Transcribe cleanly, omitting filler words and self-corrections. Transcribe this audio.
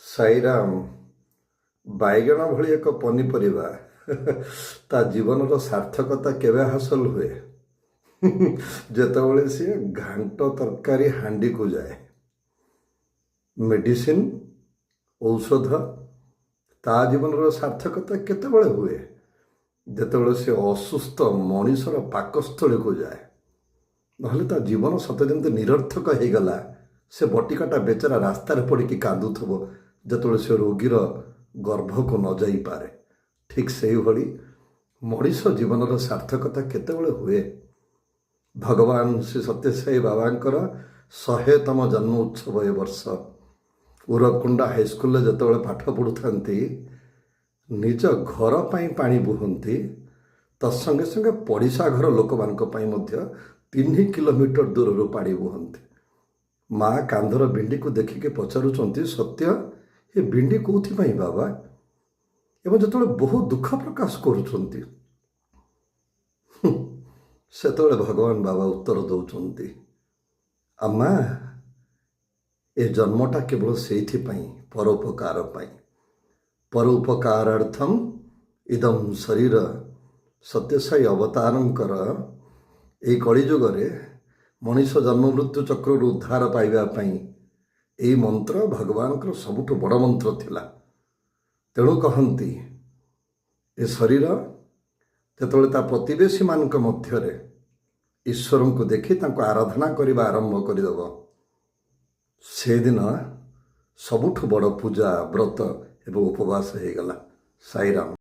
ସାଇରାମ ବାଇଗଣ ଭଳି ଏକ ପନିପରିବା ତା ଜୀବନର ସାର୍ଥକତା କେବେ ହାସଲ ହୁଏ? ଯେତେବେଳେ ସିଏ ଘାଣ୍ଟ ତରକାରୀ ହାଣ୍ଡିକୁ ଯାଏ। ମେଡିସିନ, ଔଷଧ, ତା ଜୀବନର ସାର୍ଥକତା କେତେବେଳେ ହୁଏ? ଯେତେବେଳେ ସେ ଅସୁସ୍ଥ ମଣିଷର ପାକସ୍ଥଳୀକୁ ଯାଏ। ନହେଲେ ତା ଜୀବନ ସତେ ଯେମିତି ନିରର୍ଥକ ହେଇଗଲା। ସେ ବଟିକାଟା ବେଚାରା ରାସ୍ତାରେ ପଡ଼ିକି କାନ୍ଦୁଥିବ ଯେତେବେଳେ ସେ ରୋଗୀର ଗର୍ଭକୁ ନ ଯାଇପାରେ। ଠିକ୍ ସେଇଭଳି ମଣିଷ ଜୀବନର ସାର୍ଥକତା କେତେବେଳେ ହୁଏ? ଭଗବାନ ଶ୍ରୀ ସତ୍ୟସାଇ ବାବାଙ୍କର 100ତମ ଜନ୍ମ ଉତ୍ସବ ଏ ବର୍ଷ। ଉରକୁଣ୍ଡା ହାଇସ୍କୁଲରେ ଯେତେବେଳେ ପାଠ ପଢ଼ୁଥାନ୍ତି, ନିଜ ଘର ପାଇଁ ପାଣି ବୁହନ୍ତି, ତତ୍ସଙ୍ଗେ ସଙ୍ଗେ ପଡ଼ିଶା ଘର ଲୋକମାନଙ୍କ ପାଇଁ ମଧ୍ୟ 3 କିଲୋମିଟର ଦୂରରୁ ପାଣି ବୁହନ୍ତି। ମା କାନ୍ଧର ବିଣ୍ଡିକୁ ଦେଖିକି ପଚାରୁଛନ୍ତି, ସତ୍ୟ, ଏ ବିଣ୍ଡି କେଉଁଥିପାଇଁ ବାବା? ଏବଂ ଯେତେବେଳେ ବହୁ ଦୁଃଖ ପ୍ରକାଶ କରୁଛନ୍ତି, ସେତେବେଳେ ଭଗବାନ ବାବା ଉତ୍ତର ଦେଉଛନ୍ତି, ଆମା, ଏ ଜନ୍ମଟା କେବଳ ସେଇଥିପାଇଁ, ପରୋପକାର ପାଇଁ। ପରୋପକାରାର୍ଥମ୍ ଇଦମ୍ ଶରୀର। ସତ୍ୟସାଇ ଅବତାରଙ୍କର ଏହି କଳିଯୁଗରେ ମଣିଷ ଜନ୍ମ ମୃତ୍ୟୁ ଚକ୍ରରୁ ଉଦ୍ଧାର ପାଇବା ପାଇଁ ଏହି ମନ୍ତ୍ର ଭଗବାନଙ୍କର ସବୁଠୁ ବଡ଼ ମନ୍ତ୍ର ଥିଲା। ତେଣୁ କହନ୍ତି, ଏ ଶରୀର ଯେତେବେଳେ ତା ପ୍ରତିବେଶୀମାନଙ୍କ ମଧ୍ୟରେ ଈଶ୍ୱରଙ୍କୁ ଦେଖି ତାଙ୍କୁ ଆରାଧନା କରିବା ଆରମ୍ଭ କରିଦେବ, ସେଦିନ ସବୁଠୁ ବଡ଼ ପୂଜା, ବ୍ରତ ଏବଂ ଉପବାସ ହେଇଗଲା। ସାଇରାମ।